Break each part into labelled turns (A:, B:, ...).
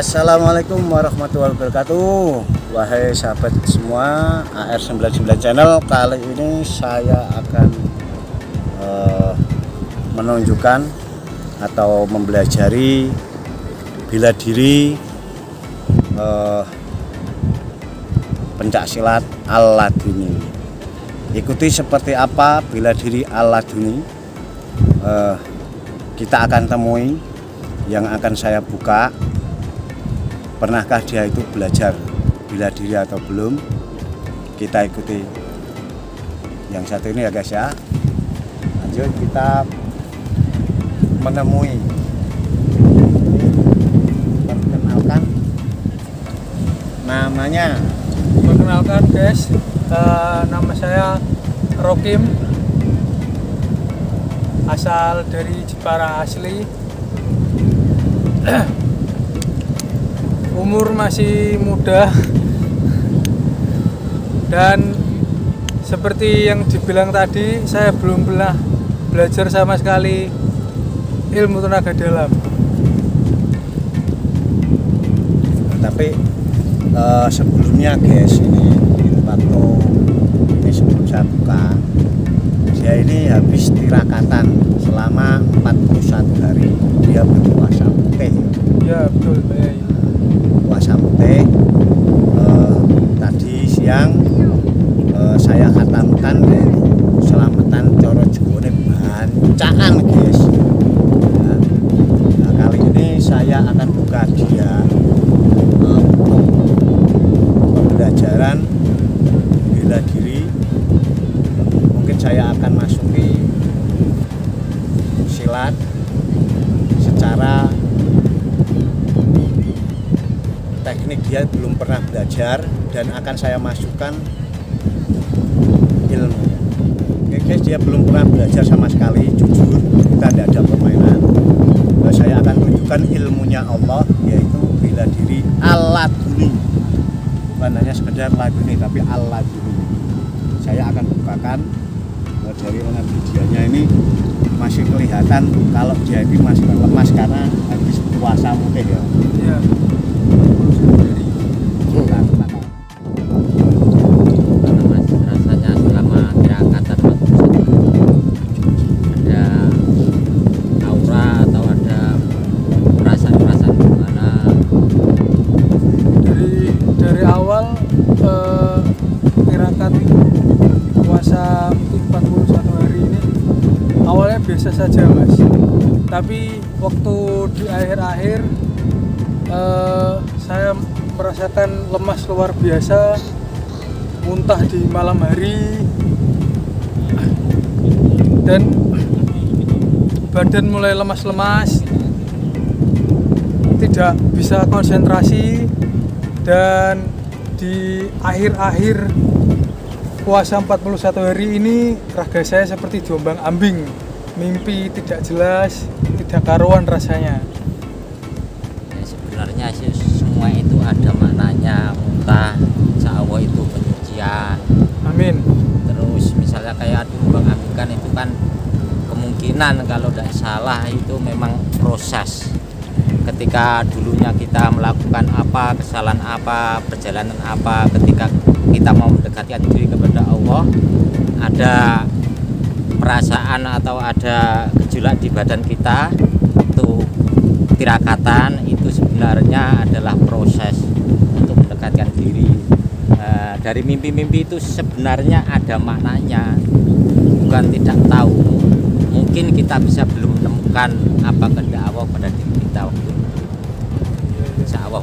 A: Assalamualaikum warahmatullahi wabarakatuh. Wahai sahabat semua, AR99 Channel, kali ini saya akan menunjukkan atau mempelajari bela diri pencaksilat Al-Laduni. Ikuti seperti apa bela diri Al-Laduni. Kita akan temui yang akan saya buka. Pernahkah dia itu belajar bela diri atau belum? Kita ikuti yang satu ini ya guys ya. Lanjut kita menemui. Perkenalkan namanya.
B: Perkenalkan guys, nama saya Rokim, asal dari Jepara asli. Umur masih muda dan seperti yang dibilang tadi, saya belum pernah belajar sama sekali ilmu tenaga dalam.
A: Tapi sebelumnya guys, ini sebelum saya buka, dia ini habis tirakatan selama 41 hari. Dia berpuasa putih.
B: Ya betul, baik.
A: Puasa putih. Tadi siang saya khatamkan selamatan coro jebone bancaan guys. Nah, kali ini saya akan buka dia untuk pembelajaran bela diri. Mungkin saya akan masuki silat secara teknik, dia belum pernah belajar dan akan saya masukkan ilmu. Oke guys, dia belum pernah belajar sama sekali, jujur kita tidak ada permainan. Saya akan tunjukkan ilmunya Allah, yaitu bela diri Al-Laduni. Bukan hanya sekedar Laduni, tapi Al-Laduni. Saya akan bukakan dari mana videonya ini masih kelihatan kalau dia ini masih lemas karena habis puasa mutih ya.
B: Ya.
C: Rasanya selama tirakatan ada aura atau ada perasaan-perasaan gimana?
B: Dari awal tirakat puasa 41 hari ini awalnya biasa saja mas, tapi waktu di akhir-akhir saya merasakan lemas luar biasa, muntah di malam hari, dan badan mulai lemas-lemas, tidak bisa konsentrasi. Dan di akhir-akhir puasa 41 hari ini raga saya seperti diombang-ambing, mimpi tidak jelas, tidak karuan rasanya.
C: Ya, sebenarnya sih semua itu ada maknanya. Muntah, insya Allah itu penyucian.
B: Amin.
C: Terus misalnya kayak diombang-ambingkan itu kan kemungkinan kalau tidak salah itu memang proses. Ketika dulunya kita melakukan apa, kesalahan apa, perjalanan apa, ketika kita mau mendekatkan diri kepada Allah, ada perasaan atau ada gejolak di badan kita, itu tirakatan, itu sebenarnya adalah proses untuk mendekatkan diri. Dari mimpi-mimpi itu sebenarnya ada maknanya, bukan tidak tahu. Mungkin kita bisa belum menemukan apa kehendak Allah pada diri kita waktu itu. Insya Allah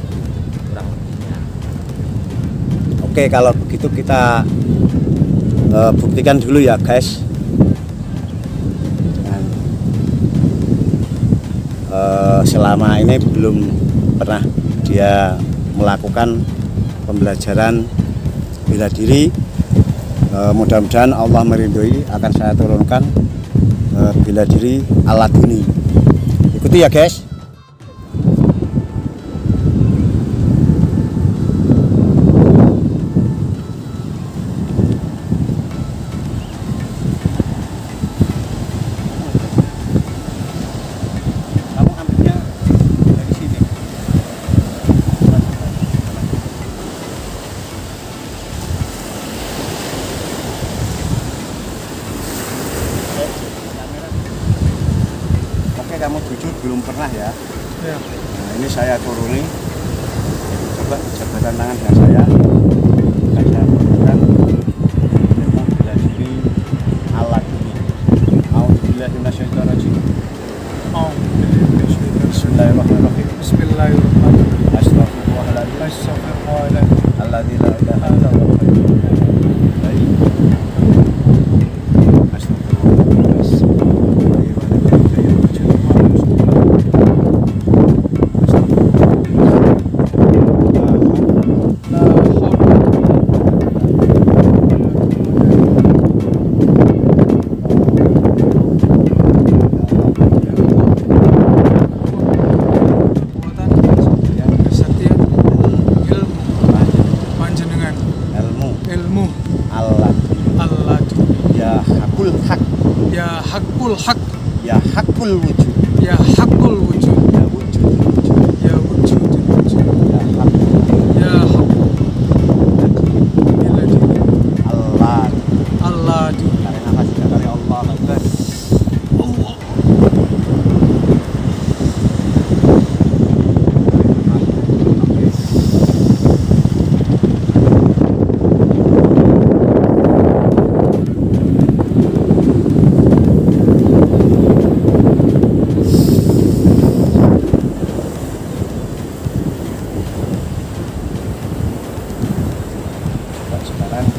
C: kurang lebihnya.
A: Oke, kalau begitu kita buktikan dulu ya guys. Dan, selama ini belum pernah dia melakukan pembelajaran bela diri. Mudah-mudahan Allah meridhoi akan saya turunkan bela diri Al-Laduni. Ikuti ya guys. Kamu ambilnya dari sini. kamu jujur belum pernah ya.
B: Ya.
A: Nah, ini saya turuni. Coba jabatan tangan dengan saya. Akan saya tunjukkan ilmu bela diri alat ini. A'udzubillahi minasyaitonirrajim. Bismillahirrahmanirrahim.
B: Bismillahirrahmanirrahim.
A: Astaghfirullahaladzim.
B: Astagfirullahaladzim.
A: Alladzi la ilaha illa huwa al-hayyul qayyum.
B: La haula kekuatan kesaktian ilmu panjenengan ilmu
A: Allah
B: Allah
A: ya hakul hak
B: ya hakul hak
A: ya hakul wujud
B: ya hakul wujud
A: ya wujud
B: ya wujud
A: ya hak
B: ya hak bila diri
A: Allah
B: Allah di
A: tarik nafas dari Allah Akbar.
B: Allah
A: Sekarang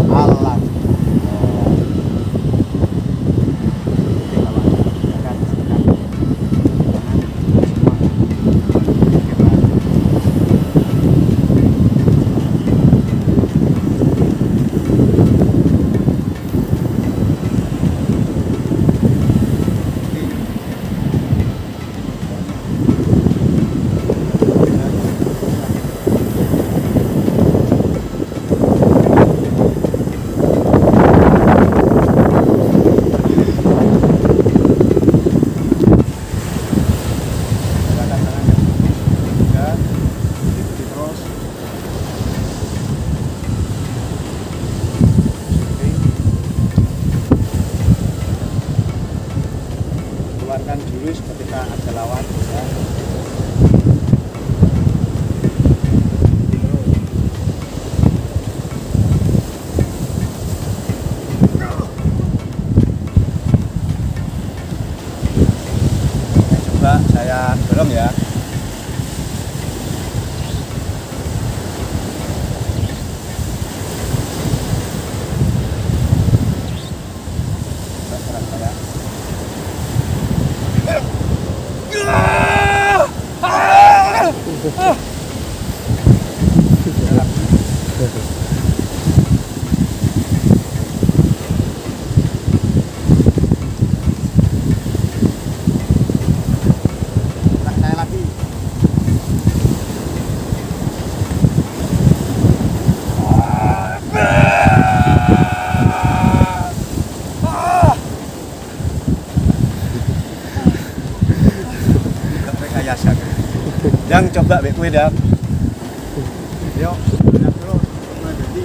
A: Allah keluarkan jurus ketika ada lawan ya. Coba saya dorong ya. Coba serang saya. Saya lagi. Rekayasa. Yang coba bek kue dah. Yuk, lihat dulu. Jadi.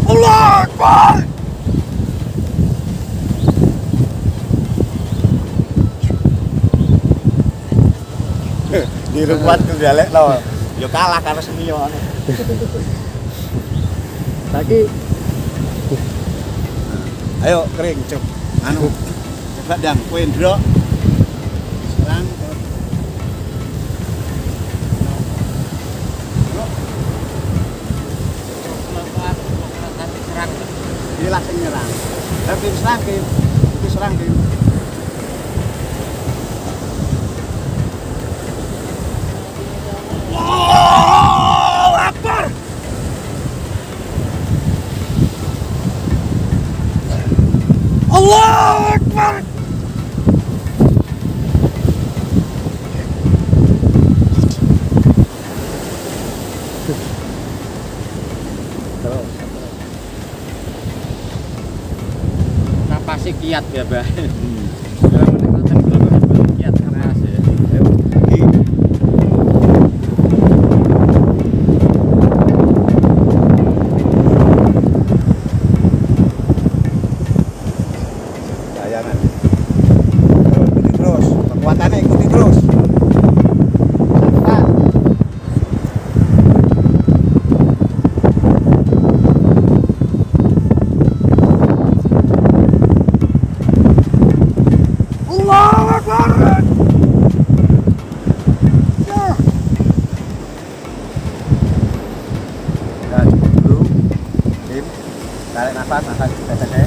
A: Allah Akbar. Di rumah tuh dialek lo, yo kalah karena seni yo.
B: lagi
A: Ayo kering coba, anu coba dang, koin bro. Serang. Dia langsung nyerang. Tapi serang ke, itu serang ke.
C: kiat ya, Mbak.
A: Hmm.
C: Kalau menikmati kalau kiat kan Mas ya.
A: Ayo, lagi. Bayangan. Terus, ikuti terus. Kekuatannya ikuti terus. Cepat. Allahu Akbar. Ya. Nah, cukup dulu. Tim, tarik nafas, angkat dada.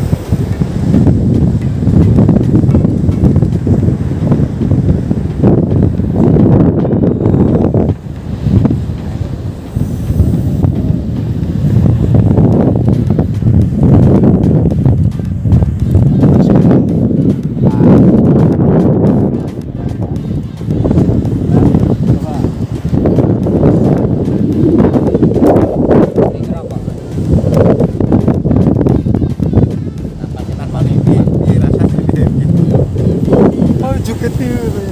B: Oh, juga tiwi.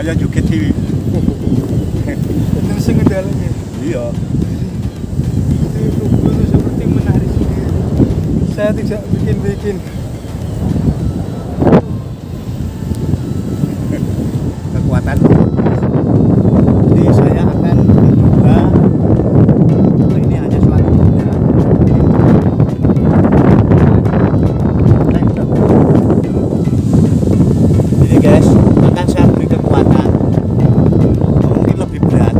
A: Kayak joget TV.
B: Itu sing ngedalane.
A: Iya.
B: Itu seperti menarik sendiri. Saya tidak bikin-bikin.
A: Kekuatan. Jadi saya akan mencoba. Ini hanya suatu mudah. Jadi guys, akan saya beri kekuatan. Mungkin lebih berat.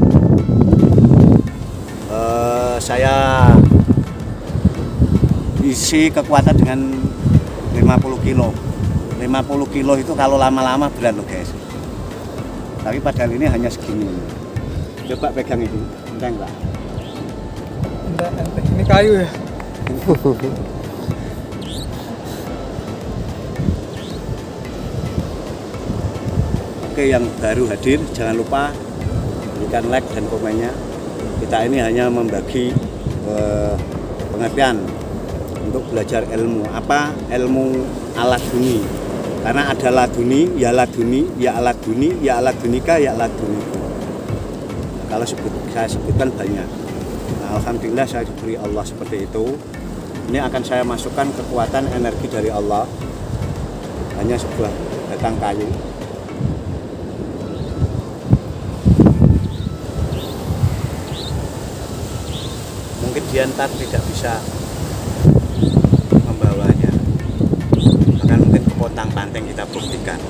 A: Saya isi kekuatan dengan 50 kilo. 50 kilo itu kalau lama-lama berat loh guys. Tapi padahal ini hanya segini. Coba pegang itu, enteng nggak?
B: Enggak, enteng. Ini kayu ya.
A: Oke, yang baru hadir jangan lupa berikan like dan komennya. Kita ini hanya membagi pengertian untuk belajar ilmu. Apa ilmu alat bumi? Karena ada laduni, ya laduni, ya alat duni, ya alat dunika, ya alat duniku. Kalau saya sebutkan banyak. Nah, alhamdulillah saya diberi Allah seperti itu. Ini akan saya masukkan kekuatan energi dari Allah. Hanya sebuah batang kayu. Mungkin dia ntar tidak bisa membawanya. Bahkan mungkin ke pontang-panting kita buktikan.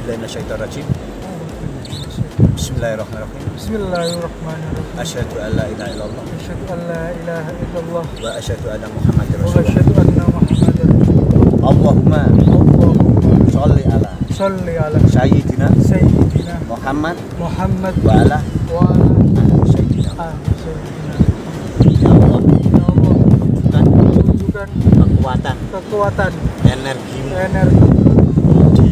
A: Minasyaitonirrajim. Bismillahirrahmanirrahim.
B: Bismillahirrahmanirrahim.
A: Asyhadu an la ilaha illallah
B: Asyhadu an la ilaha illallah
A: wa asyhadu anna Muhammadar
B: wa
A: Rasulullah.
B: asyhadu anna Muhammadar
A: Allahumma
B: Allahumma
A: sholli ala
B: sholli ala
A: sayyidina
B: sayyidina
A: Muhammad
B: Muhammad
A: wa ala
B: wa ala
A: ali sayyidina.
B: ali sayyidina.
A: Ya Allah,
B: Ya Allah,
A: tunjukkan
B: tunjukkan
A: kekuatan
B: energi
A: energi di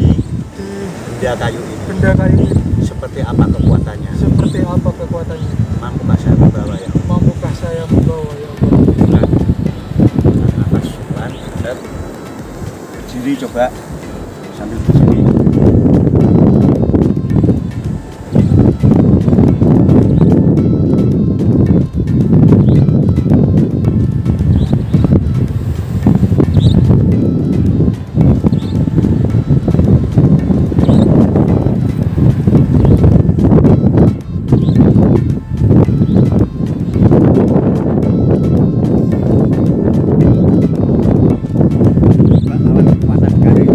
B: di
A: benda kayu ini.
B: benda kayu ini.
A: Seperti apa kekuatannya?
B: Seperti apa kekuatannya?
A: Mampukah saya membawa ya?
B: Mampukah saya membawa ya Allah?
A: Nah, nafas pelan, benar. Berdiri coba sambil berdiri. Lawan kekuatan garis.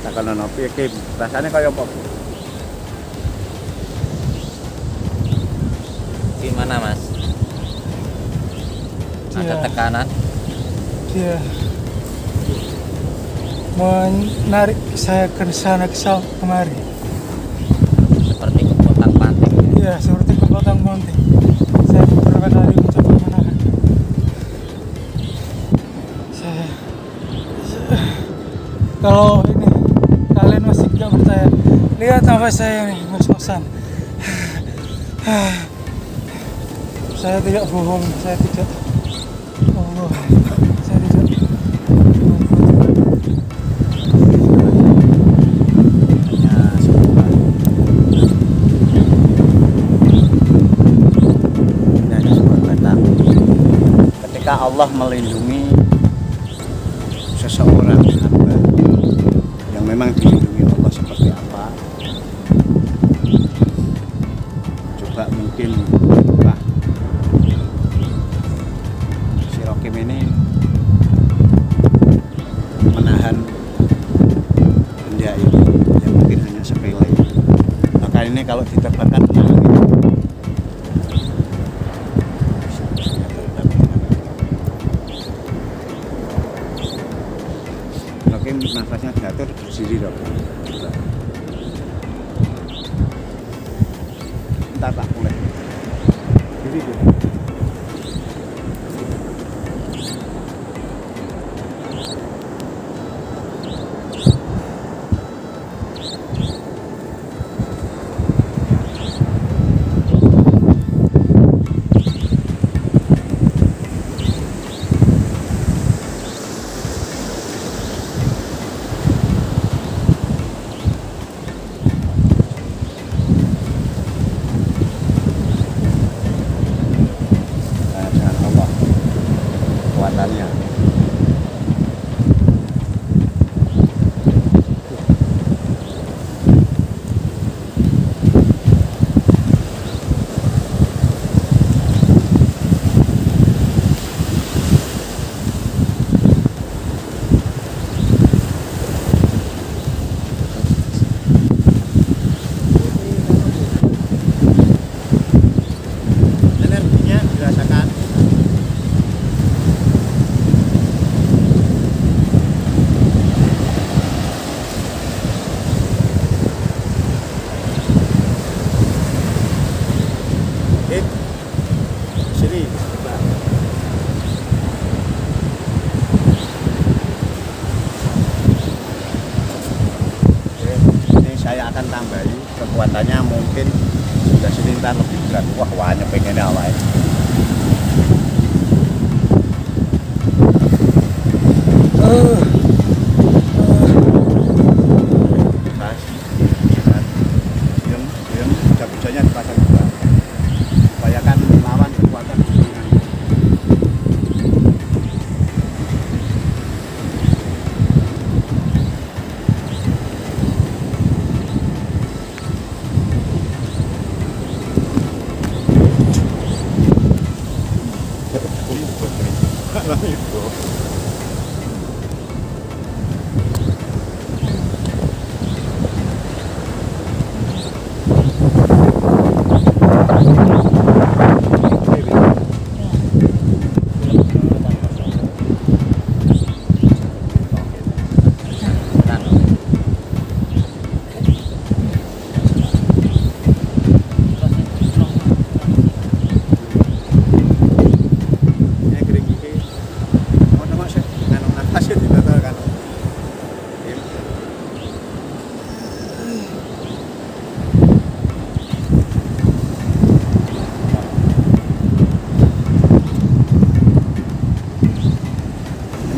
A: Takonono piye Kim? Rasane kaya apa?
C: Gimana Mas? Ada tekanan?
B: Dia menarik saya ke sana kemari.
C: Seperti kepotang panting.
B: Iya, seperti kepotang panting. Saya beberapa kali mencoba menahan. Kalau ini kalian masih nggak percaya, lihat nafas saya nih ngos-ngosan. Saya tidak bohong, saya tidak. Allah, saya tidak.
A: Ya, semoga. Ini hanya sebuah batang. Ketika Allah melindungi seseorang hamba yang memang dilindungi Allah seperti apa, coba mungkin Pak si Rokim ini menahan benda ini yang mungkin hanya sepele, maka ini kalau diterbangkan menahan itu. Rokim nafasnya diatur sendiri Rokim. Entar tak boleh. Jadi tuh. Dengan Allah kekuatannya. Energinya dirasakan. Sini, coba. Oke, ini saya akan tambahi kekuatannya mungkin sudah sini ntar lebih berat. Wah, wahnya pengennya awalnya. Pas, kan. Diam, bisa-bisanya dipasang juga. Supaya kan melawan kekuatan keturunan.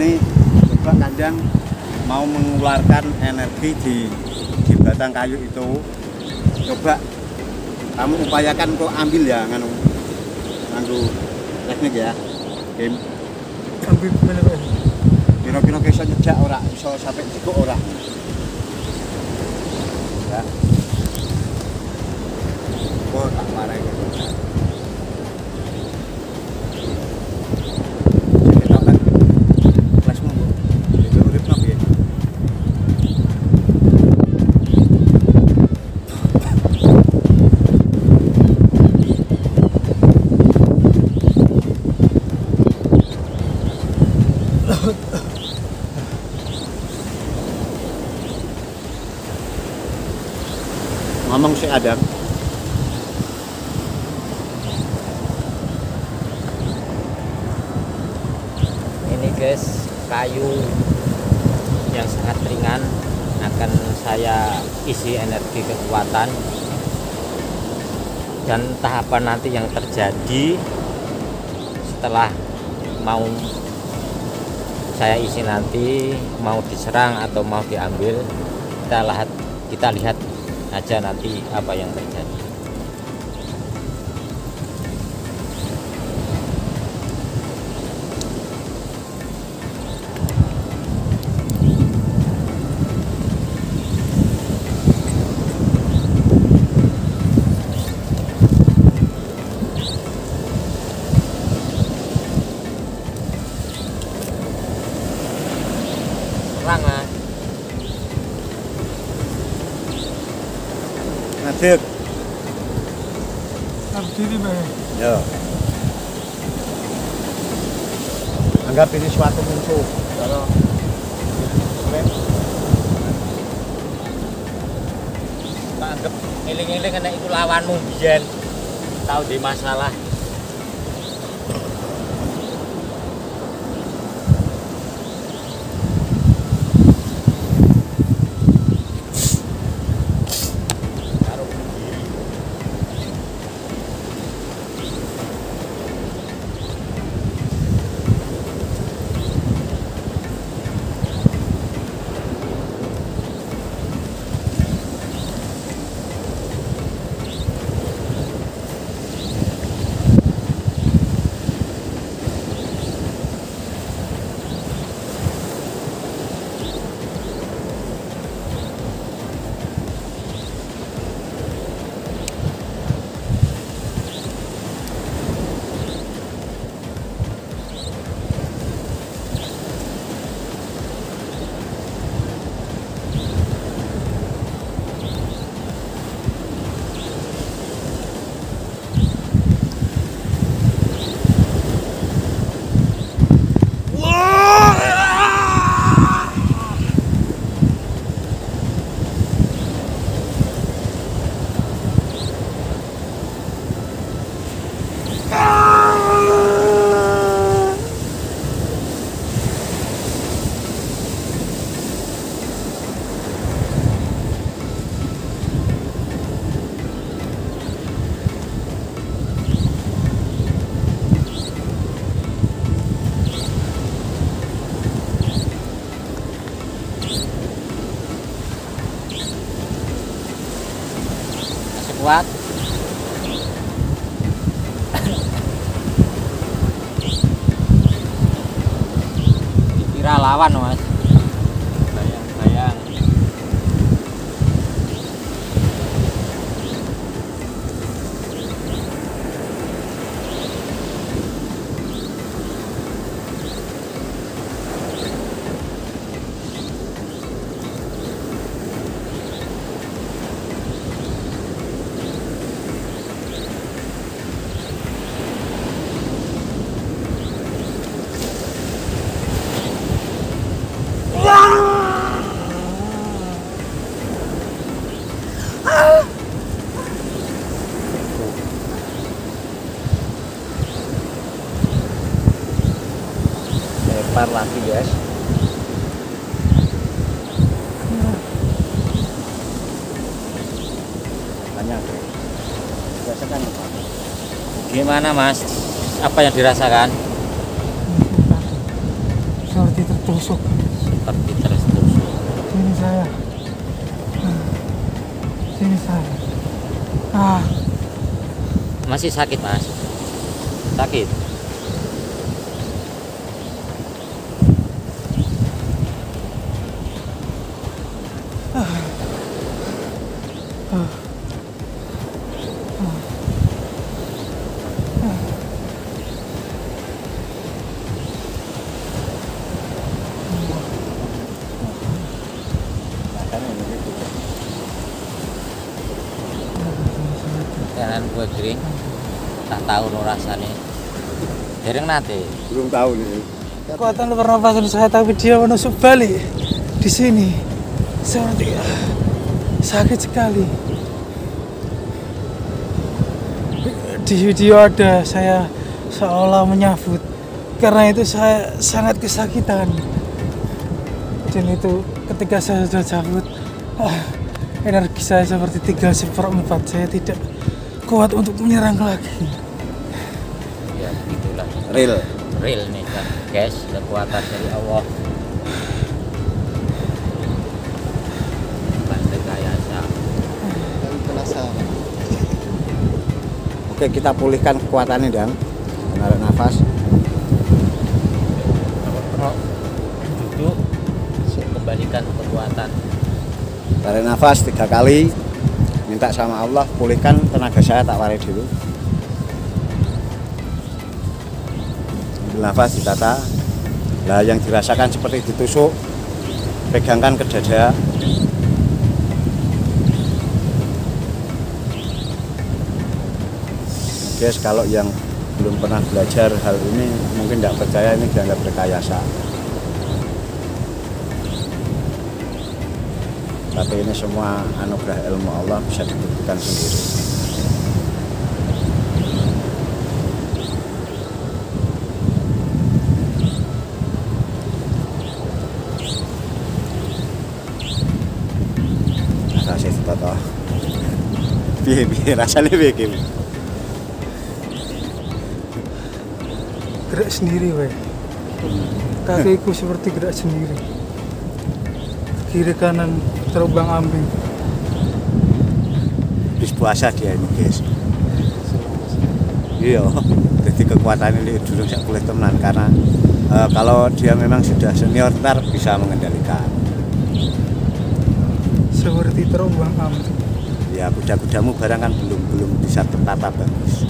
A: Ini coba Kanjang mau mengeluarkan energi di batang kayu itu. Coba kamu upayakan kok ambil ya nganu teknik ya. Kim.
B: Ambil bener-bener.
A: Kira-kira bisa nyejak ora, bisa sampai jiko ora. Ya. Oh, tak marah gitu. Jadi tak kan. Flashmu, Bu. Itu urip napa ya? ngomong si Adam.
C: Ini guys, kayu yang sangat ringan akan saya isi energi kekuatan, dan tahapan nanti yang terjadi setelah mau saya isi nanti, mau diserang atau mau diambil, kita lihat aja nanti apa yang terjadi. Serang Mas.
A: Ngadeg.
B: Berdiri Mbak.
A: Ya. Anggap ini suatu musuh. Kalau
C: Tak anggap eling-eling nek iku lawanmu biyen. Tahu di masalah. Kuat. Dikira lawan Mas. Bayang-bayang.
A: lempar lagi guys. Banyak. Rasakan apa?
C: Gimana Mas? Apa yang dirasakan?
B: Seperti tertusuk.
C: Seperti tertusuk.
B: Sini saya. Sini saya.
C: Masih sakit Mas? Sakit? Jangan gue kering, tak tahu lo rasanya. Dereng nate.
A: Belum tahu nih.
B: Kekuatan pernapasan saya, tapi dia menusuk balik di sini. Seperti sakit sekali. di video ada saya seolah menyambut, karena itu saya sangat kesakitan. Dan itu ketika saya sudah cabut, energi saya seperti 3/4, saya tidak kuat untuk menyerang lagi.
C: Ya begitulah.
A: Real
C: Nih kan guys, kekuatan dari Allah. Bukan rekayasa.
A: Oke, kita pulihkan kekuatannya, Dang. Menarik nafas.
C: Duduk, kembalikan kekuatan.
A: Tarik nafas 3 kali. Minta sama Allah pulihkan tenaga saya, tak warai dulu. Ambil nafas, ditata. Nah, yang dirasakan seperti ditusuk, pegangkan ke dada. Guys, kalau yang belum pernah belajar hal ini mungkin tidak percaya ini dianggap rekayasa. Tapi ini semua anugerah ilmu Allah, bisa dibuktikan sendiri. Rasanya ditata. Piye rasanya piye?
B: Gerak sendiri, weh. Kakiku seperti gerak sendiri. Kiri kanan terombang ambing.
A: Habis puasa dia ini, guys. Iya, jadi kekuatan ini dulu saya boleh temenan karena kalau dia memang sudah senior ntar bisa mengendalikan.
B: Seperti terombang ambing.
A: Ya, kuda-kudamu barang kan belum bisa tertata bagus.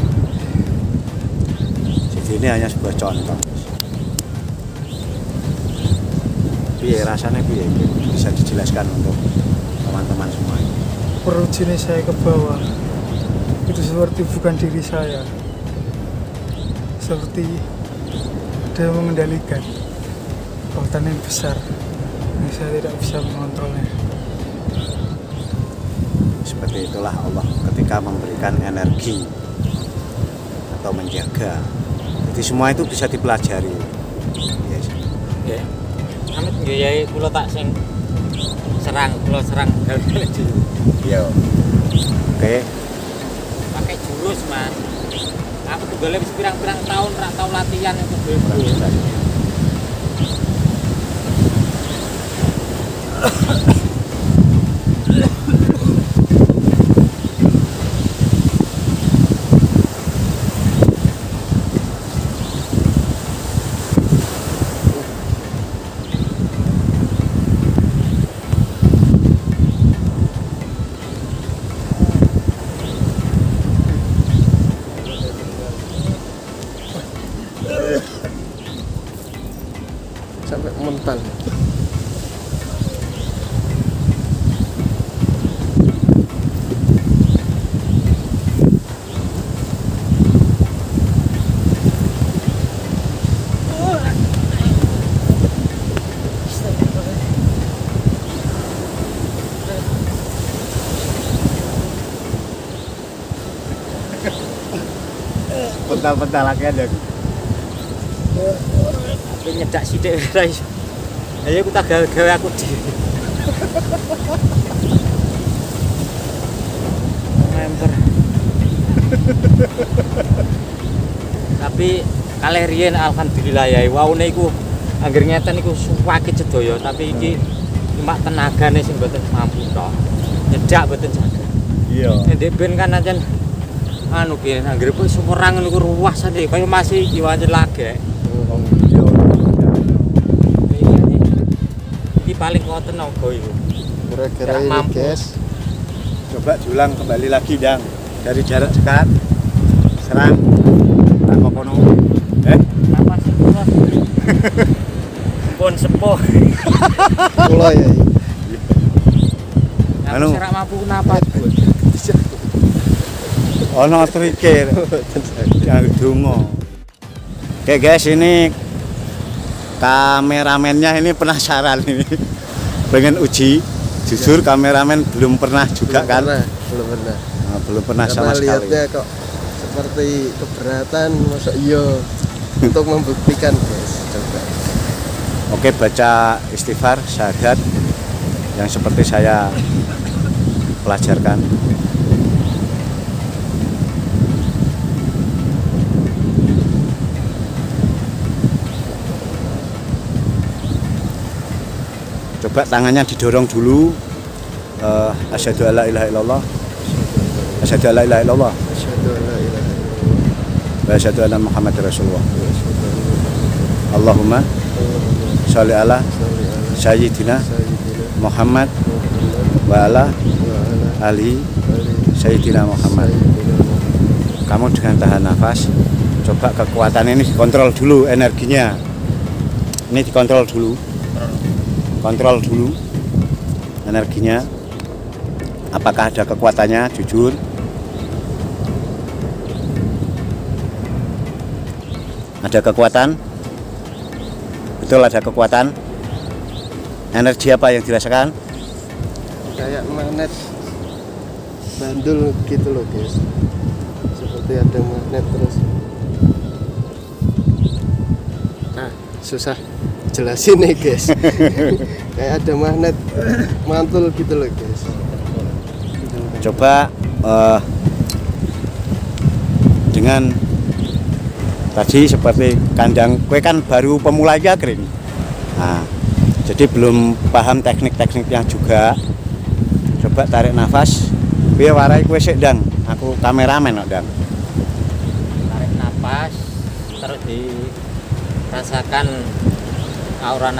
A: Jadi ini hanya sebuah contoh. Piye rasanya piye? Bisa dijelaskan untuk teman-teman semua.
B: Perut sini saya ke bawah. Itu seperti bukan diri saya. Seperti dia mengendalikan kekuatan yang besar. Yang saya tidak bisa mengontrolnya.
A: Seperti itulah Allah ketika memberikan energi atau menjaga. Jadi semua itu bisa dipelajari. Yes.
C: Ya. Amit nggih kula tak sing serang gal-gal dulu.
A: Iya. Oke.
C: Pakai jurus, Mas. Aku tuh golek wis pirang-pirang tahun ra tau latihan itu gue.
D: Sampai mental.
A: Pental-pental lagi ada.
C: Tapi nyedak sithik ora iso. Ayo aku tak gawe aku dhewe. Member. Tapi kalih riyen alhamdulillah ya waune iku anggere ngeten iku suwake sedaya, tapi iki cuma tenagane sing mboten mampu tok. Nyedak mboten jaga.
A: Iya.
C: Nek ben kan ancen anu ki anggere kok semorang niku ruwas ade kaya masih iki wancen lagek. Iki paling kuat tenaga iku.
D: Kira-kira ini
C: mampu.
D: guys.
A: Coba diulang kembali lagi, Dang. Dari jarak dekat. Serang. Tak kono.
C: Apa sih kula? Pun sepuh.
D: Kula ya.
A: Anu.
C: Aku serak mampu napa?
A: Ono trike. Yang donga. Oke guys, ini kameramennya ini penasaran ini. Pengen uji. Jujur kameramen belum pernah juga kan.
D: Belum pernah.
A: Nah, belum pernah sama
D: Karena
A: sekali.
D: lihatnya kok seperti keberatan, masa iya untuk membuktikan guys, coba.
A: Oke, baca istighfar syahadat yang seperti saya pelajarkan. Coba tangannya didorong dulu. Asyhadu alla ilaha illallah. Asyhadu alla ilaha illallah.
D: Asyhadu an la ilaha illallah.
A: Wa asyhadu anna Muhammadar Rasulullah.
D: Wa asyhadu anna Muhammadar
A: Allahumma
D: Rasulullah.
A: sholli ala
D: Sholli ala
A: sayyidina
D: sayyidina
A: Muhammad
D: Muhammad
A: wa ala
D: wa ala
A: ali
D: ali
A: sayyidina Muhammad.
D: sayyidina Muhammad.
A: Kamu dengan tahan nafas, coba kekuatan ini dikontrol dulu energinya. Ini dikontrol dulu. Kontrol dulu energinya. Apakah ada kekuatannya? Jujur. Ada kekuatan? Betul, ada kekuatan. Energi apa yang dirasakan?
D: Kayak magnet bandul gitu loh guys, seperti ada magnet terus. Nah, susah jelasin nih guys. Kayak ada magnet mantul gitu loh guys.
A: Coba dengan tadi seperti kandang, kue kan baru pemula aja kering. Nah, jadi belum paham teknik-tekniknya juga. Coba tarik nafas. Kue warai kue sik Dang. Aku kameramen kok Dang.
C: Tarik napas terus dirasakan aura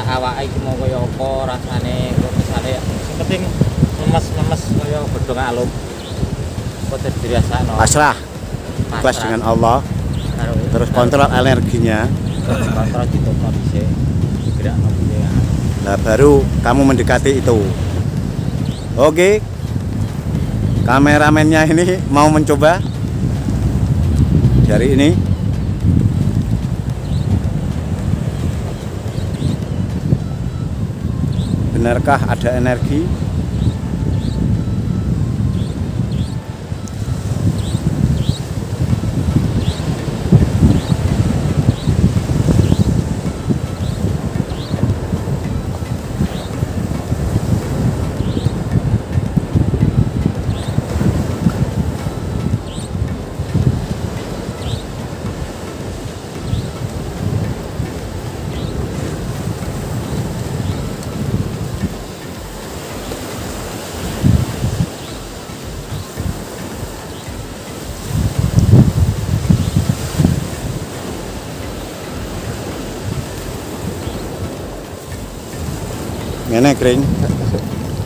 C: awake iki mau kaya apa rasane, kok misale sing penting lemes-lemes kaya godhong alum. Kok dirasakno.
A: Pasrah. Bebas dengan Allah. Terus kontrol energinya.
C: kontrol ditokno dhisik. Digerakno dhisik.
A: Nah, baru kamu mendekati itu. Oke. Kameramennya ini mau mencoba dari ini. Benarkah ada energi? Ngene kering.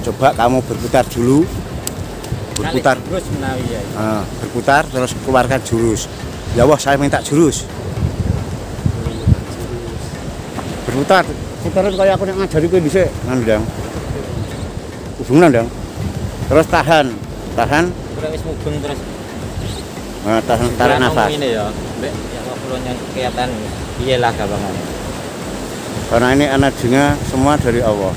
A: Coba kamu berputar dulu. Berputar.
C: Terus menawi ya.
A: Berputar terus keluarkan jurus. Ya Allah, saya minta jurus. Berputar. Putar kayak aku yang ngajari kowe dhisik. Ngono, Dang. Hubungan, Dang. Terus tahan. Tahan.
C: Ora wis mubeng terus.
A: Tahan, tarik nafas.
C: Ini ya. Mbek ya kalau yang kelihatan iyalah gampangane.
A: Karena ini energinya semua dari Allah.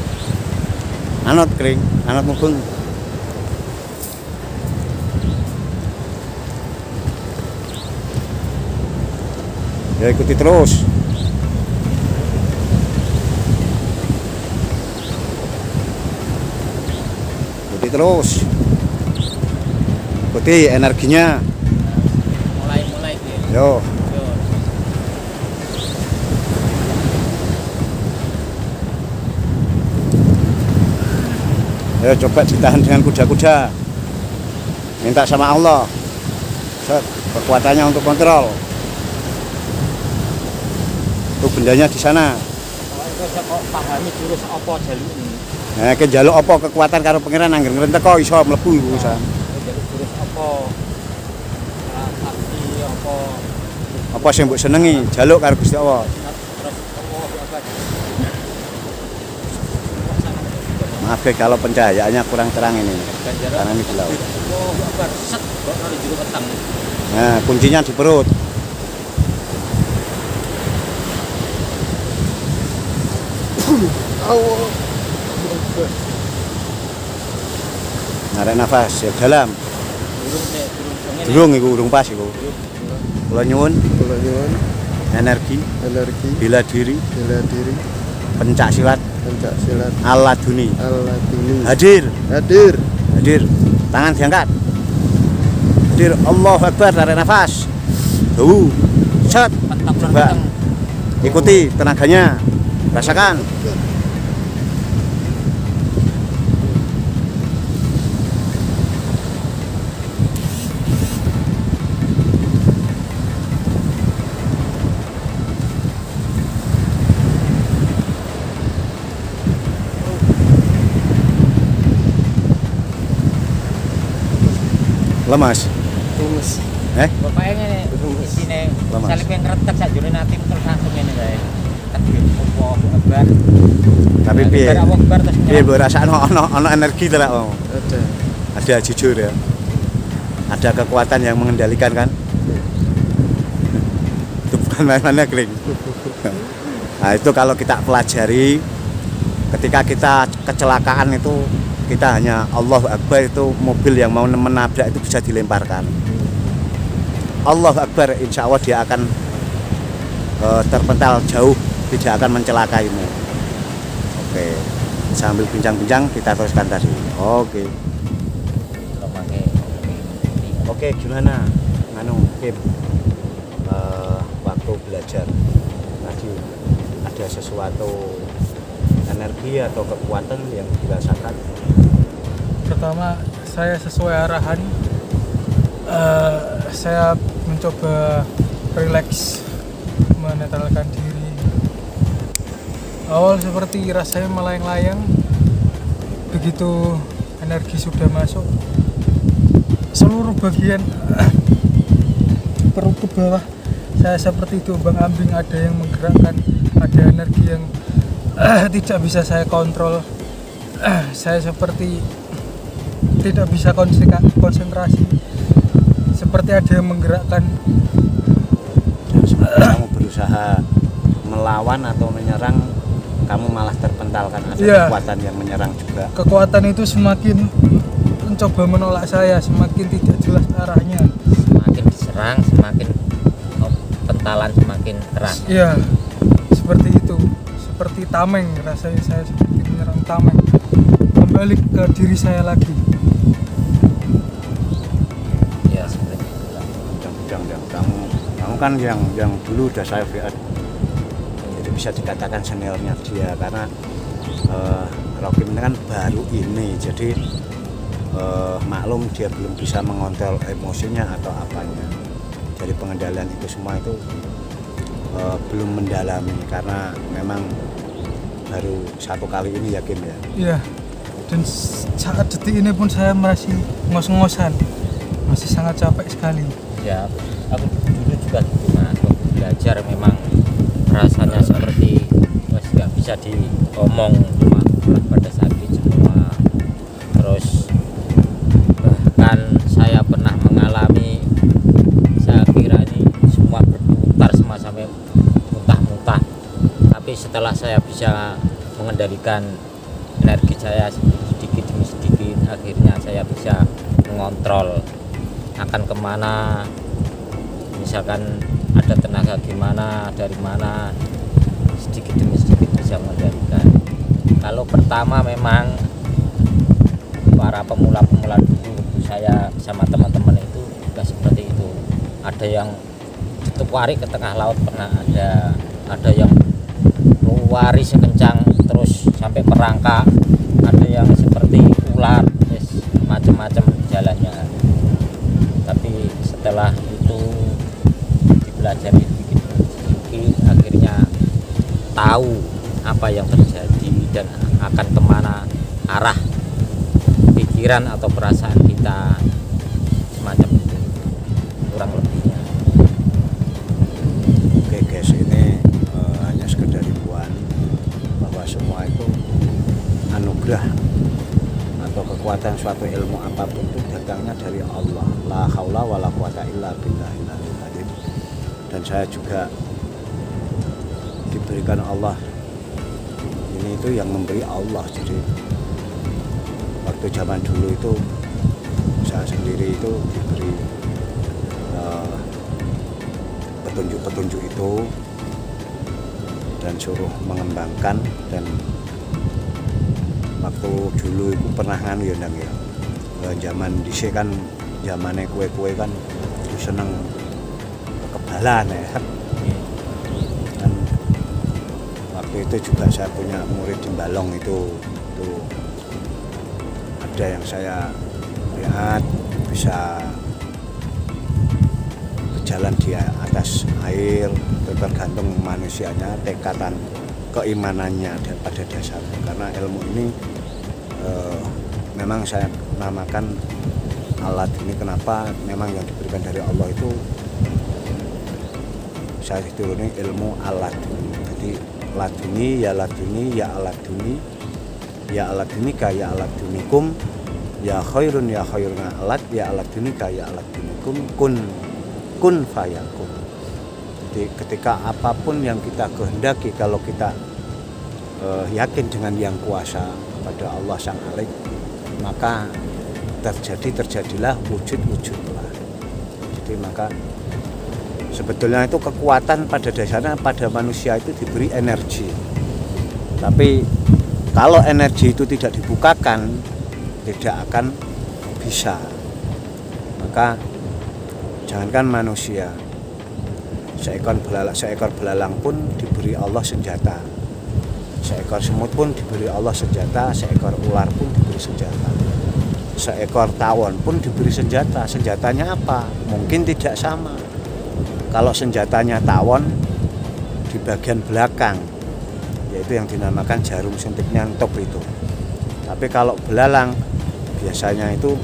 A: Anot kering, anot mubeng. Ya ikuti terus. Ikuti terus. Ikuti energinya.
C: Mulai dia.
A: Yo. Ya coba ditahan dengan kuda-kuda. Minta sama Allah. Set, kekuatannya untuk kontrol. Tuh bendanya di sana.
C: Kok pahami jurus apa jaluk ini?
A: Nah, ke jaluk apa kekuatan karo pangeran angger ngenteko iso mlebu iku bisa.
C: Jaluk jurus apa? Sakti apa?
A: Apa sing mbok senengi? Jaluk karo Gusti Allah.
C: Terus Allah apa?
A: Maaf ya kalau pencahayaannya kurang terang ini. Karena ini gelap.
C: Oh, apa? Set, kok ada juru petang.
A: Nah, kuncinya di perut.
D: Allah.
A: Narik nafas yang dalam.
C: Turun
A: Durung iku urung pas iku. Kula nyuwun
D: Kula nyuwun
A: energi,
D: energi,
A: bela diri,
D: bela diri,
A: pencak silat,
D: pencak silat,
A: aladuni.
D: aladuni.
A: Hadir,
D: Hadir.
A: hadir. Tangan diangkat. Hadir, Allahu Akbar, tarik nafas. Set. Coba ikuti tenaganya. Rasakan. Lemas.
D: Lemes.
C: Bapaknya ngene isine
A: Lemas.
C: salib yang retek sakjroning ati terus langsung ngene kae. Takbir Allahu Akbar.
A: Tapi piye?
C: Allahu Akbar terus
A: Piye mbok rasakno ana energi ta lek oh.
D: Ada.
A: Ada jujur ya. Ada kekuatan yang mengendalikan kan? Itu bukan main-mainnya kling. Nah itu kalau kita pelajari ketika kita kecelakaan itu kita hanya Allahu Akbar itu mobil yang mau menabrak itu bisa dilemparkan. Allahu Akbar insya Allah dia akan terpental jauh, tidak akan mencelakaimu. Oke, sambil bincang-bincang kita teruskan tadi. Oke. Oke, gimana? Kim, waktu belajar tadi ada sesuatu energi atau kekuatan yang dirasakan?
B: Pertama, saya sesuai arahan, saya mencoba rileks, menetralkan diri. Awal seperti rasanya melayang-layang, begitu energi sudah masuk, seluruh bagian perut ke bawah saya seperti diombang-ambing, ada yang menggerakkan, ada energi yang tidak bisa saya kontrol. Saya seperti tidak bisa konsentrasi, seperti ada yang menggerakkan.
A: Kamu berusaha melawan atau menyerang, kamu malah terpental kan, ada kekuatan yang menyerang juga.
B: Kekuatan itu semakin mencoba menolak saya, semakin tidak jelas arahnya.
C: Semakin diserang, semakin pentalan semakin keras.
B: Iya, seperti itu. Seperti tameng, rasanya saya seperti menyerang tameng. Kembali ke diri saya lagi.
C: Ya, seperti itu.
A: Kamu kan yang dulu udah saya VN, jadi bisa dikatakan seniornya dia karena Rokim ini kan baru ini, jadi maklum dia belum bisa mengontrol emosinya atau apanya. Jadi pengendalian itu semua itu belum mendalami karena memang baru satu kali ini yakin ya.
B: Iya. Dan saat detik ini pun saya masih ngos-ngosan, masih sangat capek sekali.
C: Ya, aku dulu juga gitu mas, waktu belajar memang rasanya seperti nggak bisa diomong, cuma pada sakit semua. Terus bahkan saya pernah mengalami, saya kira ini semua berputar semua sampai muntah-muntah, tapi setelah saya bisa mengendalikan energi saya sedikit demi sedikit, akhirnya saya bisa mengontrol akan kemana, misalkan ada tenaga gimana, dari mana, sedikit demi sedikit bisa mengendalikan. Kalau pertama memang para pemula-pemula dulu, saya sama teman-teman itu juga seperti itu. Ada yang ditukwari ke tengah laut pernah ada yang wari sekencang terus sampai merangkak, ada yang seperti ular, macam-macam jalannya. Tapi setelah itu dipelajari sedikit, akhirnya tahu apa yang terjadi dan akan kemana arah pikiran atau perasaan kita, semacam itu kurang lebihnya.
A: Oke guys, ini hanya sekedar hiburan bahwa semua itu anugerah atau kekuatan suatu ilmu apapun itu datangnya dari Allah. La haula wala quwata illa billahil aliyil azim. Dan saya juga diberikan Allah, ini itu yang memberi Allah. Jadi waktu zaman dulu itu saya sendiri itu diberi petunjuk-petunjuk itu dan suruh mengembangkan. Dan waktu dulu itu pernah nganu ya Ndang ya, zaman dhisik kan zamane kue-kue kan seneng kekebalan ya. Dan waktu itu juga saya punya murid di Balong itu ada yang saya lihat bisa berjalan di atas air, tergantung manusianya, tekatan keimanannya dan pada dasarnya. Karena ilmu ini memang saya namakan alat ini, kenapa memang yang diberikan dari Allah itu saya turuni ilmu alat. Jadi laduni ya alat duni ya alat dunika ya alat dunikum ya khairun alat ya alat dunika ya alat dunikum kun fayakun. Jadi ketika apapun yang kita kehendaki, kalau kita yakin dengan yang kuasa kepada Allah Sang Khalik, maka terjadilah wujudlah. Jadi maka sebetulnya itu kekuatan pada dasarnya pada manusia itu diberi energi. Tapi kalau energi itu tidak dibukakan, tidak akan bisa. Maka jangankan manusia, seekor belalang pun diberi Allah senjata, seekor semut pun diberi Allah senjata, seekor ular pun diberi senjata, seekor tawon pun diberi senjata. Senjatanya apa? Mungkin tidak sama. Kalau senjatanya tawon di bagian belakang, yaitu yang dinamakan jarum suntik nyantop itu. Tapi kalau belalang biasanya itu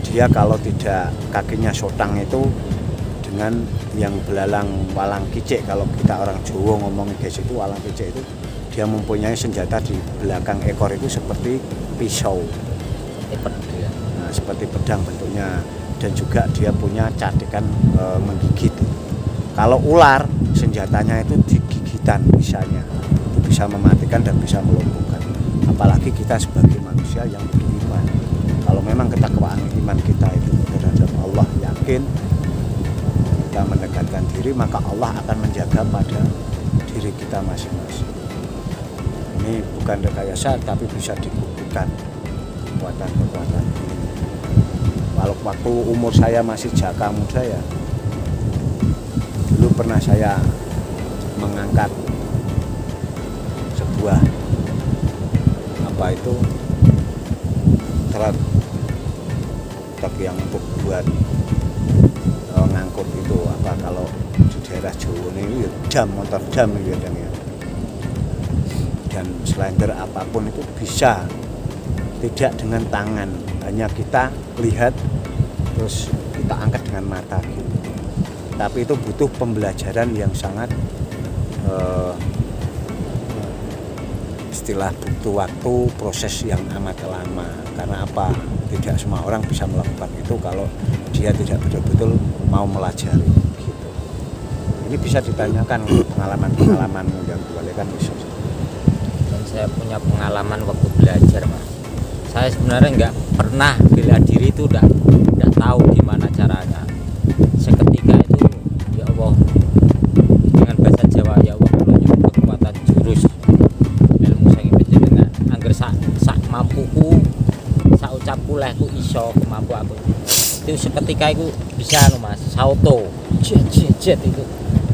A: dia kalau tidak kakinya sotang itu dengan yang belalang walang kicik. Kalau kita orang Jawa ngomong guys itu walang kicik itu, dia mempunyai senjata di belakang ekor itu seperti pisau, seperti pedang bentuknya, dan juga dia punya catikan menggigit. Kalau ular senjatanya itu di gigitan, misalnya itu bisa mematikan dan bisa melumpuhkan. Apalagi kita sebagai manusia yang beriman, kalau memang ketakwaan iman kita itu terhadap Allah yakin, kita mendekatkan diri, maka Allah akan menjaga pada diri kita masing-masing. Ini bukan rekayasa, tapi bisa dibuktikan kekuatan-kekuatan ini. Walau waktu umur saya masih jaka muda ya, dulu pernah saya mengangkat sebuah truk yang untuk buat ngangkut itu kalau di daerah Jawa ini ya motor jam ya. Dan selain apapun itu bisa, tidak dengan tangan, hanya kita lihat terus kita angkat dengan mata gitu. Tapi itu butuh pembelajaran yang sangat butuh waktu, proses yang amat lama. Karena apa? Tidak semua orang bisa melakukan itu kalau dia tidak betul-betul mau melajari gitu. Ini bisa ditanyakan pengalaman-pengalamanmu yang boleh kan bisa.
C: Dan saya punya pengalaman waktu belajar, Mas. Saya sebenarnya nggak pernah bela diri, itu udah tahu gimana caranya. Seketika itu ya Allah, dengan bahasa Jawa ya Allah, kekuatan jurus ilmu saya panjenengan angger sak mampuku, sak ucapku lehku iso kemampu aku. Itu seketika itu bisa Mas, sauto jet itu.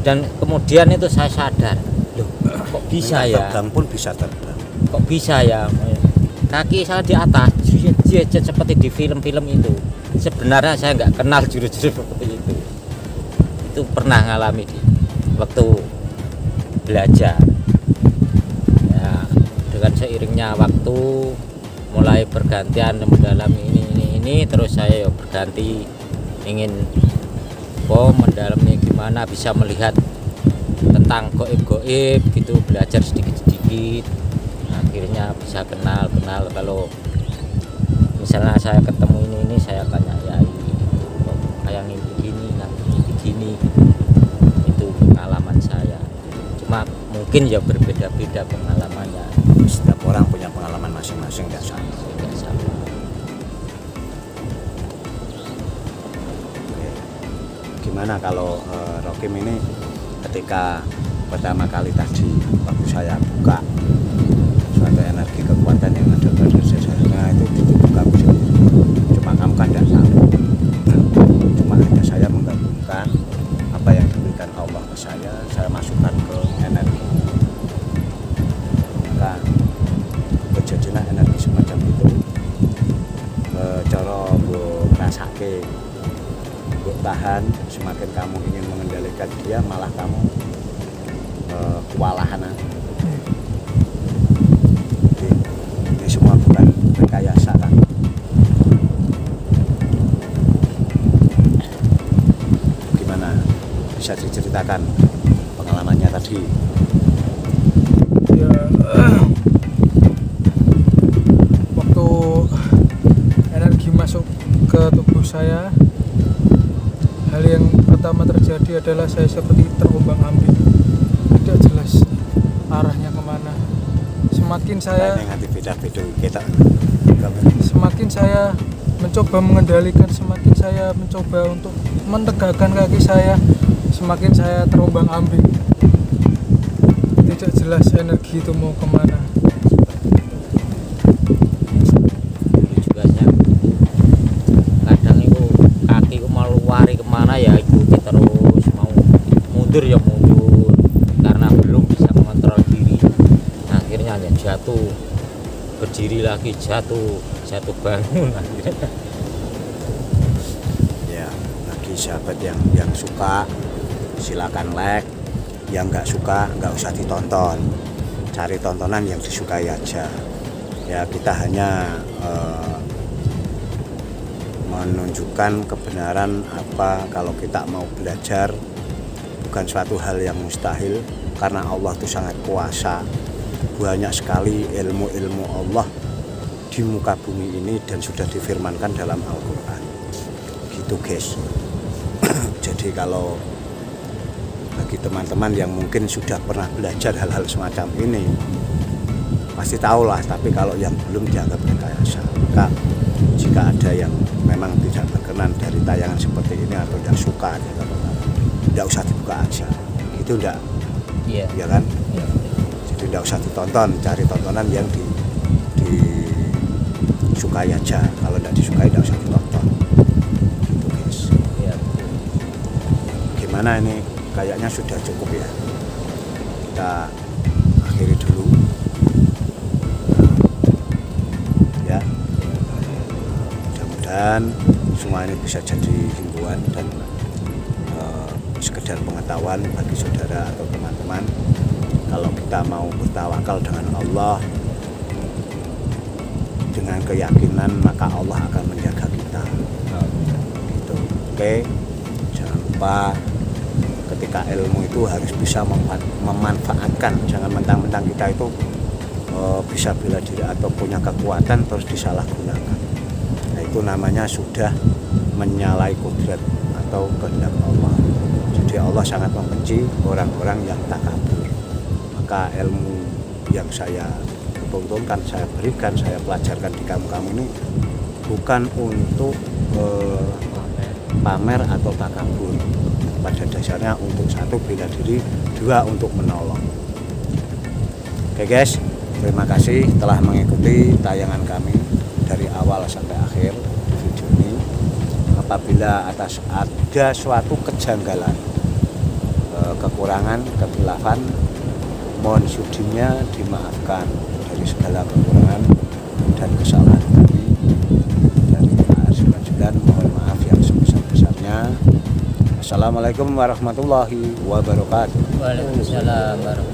C: Dan kemudian itu saya sadar, loh kok bisa ya?
A: Terbang pun bisa terbang.
C: Kok bisa ya? Kaki saya di atas, jet seperti di film-film itu. Sebenarnya saya nggak kenal jurus-jurus seperti itu. Itu pernah ngalami di waktu belajar. Ya, dengan seiringnya waktu mulai bergantian mendalami ini, terus saya berganti ingin mendalami gimana bisa melihat tentang goib gitu, belajar sedikit-sedikit. Akhirnya bisa kenal kalau misalnya saya ketemu ini saya tanya ya ini kayak begini itu pengalaman saya. Cuma mungkin ya berbeda-beda pengalamannya,
A: Setiap orang punya pengalaman masing-masing, nggak sama. Gimana gimana kalau Rokim ini ketika pertama kali tadi waktu saya buka suatu energi kekuatan yang ada pada sejarahnya itu dibuka cuma kamu kan tidak tahu, cuma hanya saya menggabungkan apa yang diberikan Allah ke saya masukkan ke energi, maka kejadian energi semacam itu cara ngerasake tahan, semakin kamu ingin mengendalikan dia malah kamu kewalahan. Jadi, ini semua bukan rekayasa kan. Gimana bisa diceritakan pengalamannya tadi?
B: Ya, waktu energi masuk ke tubuh saya, hal yang pertama terjadi adalah saya seperti terombang-ambing, tidak jelas arahnya kemana. Semakin saya mencoba mengendalikan, semakin saya mencoba untuk menegakkan kaki saya, semakin saya terombang-ambing, tidak jelas energi itu mau kemana.
C: Ya ikuti terus, mau mundur ya mundur karena belum bisa mengontrol diri, akhirnya hanya jatuh, berdiri lagi, jatuh bangun akhirnya.
A: Ya, bagi sahabat yang suka silakan like, yang nggak suka nggak usah ditonton, cari tontonan yang disukai aja ya. Kita hanya menunjukkan kebenaran apa kalau kita mau belajar, bukan suatu hal yang mustahil karena Allah itu sangat kuasa. Banyak sekali ilmu-ilmu Allah di muka bumi ini dan sudah difirmankan dalam Al-Quran gitu guys. Jadi kalau bagi teman-teman yang mungkin sudah pernah belajar hal-hal semacam ini pasti tahulah, tapi kalau yang belum dianggap rekayasa. Maka jika ada yang memang tidak berkenan dari tayangan seperti ini atau tidak suka, tidak usah dibuka aja, itu enggak,
C: iya,
A: ya kan?
C: Iya.
A: Jadi tidak usah ditonton, cari tontonan yang disukai aja. Kalau tidak disukai tidak usah ditonton. Gitu guys.
C: Iya.
A: Gimana ini? Kayaknya sudah cukup ya. Kita akhiri dulu. Dan semua ini bisa jadi himbauan dan sekedar pengetahuan bagi saudara atau teman-teman. Kalau kita mau bertawakal dengan Allah dengan keyakinan, maka Allah akan menjaga kita. Gitu. Oke, jangan lupa ketika ilmu itu harus bisa memanfaatkan. Jangan mentang-mentang kita itu bisa bela diri atau punya kekuatan terus disalahgunakan. Itu namanya sudah menyalahi kudrat atau kehendak Allah. Jadi Allah sangat membenci orang-orang yang takabur. Maka ilmu yang saya tuntunkan, saya berikan, saya pelajarkan di kamu-kamu ini bukan untuk pamer atau takabur. Pada dasarnya untuk satu bela diri, dua untuk menolong. Oke guys, terima kasih telah mengikuti tayangan kami dari awal sampai akhir video ini. Apabila ada suatu kejanggalan, kekurangan, kekilafan, mohon sudinya dimaafkan dari segala kekurangan dan kesalahan kami. Dari Pak mohon maaf yang sebesar-besarnya. Assalamualaikum warahmatullahi wabarakatuh.
C: Waalaikumsalam warahmatullahi wabarakatuh.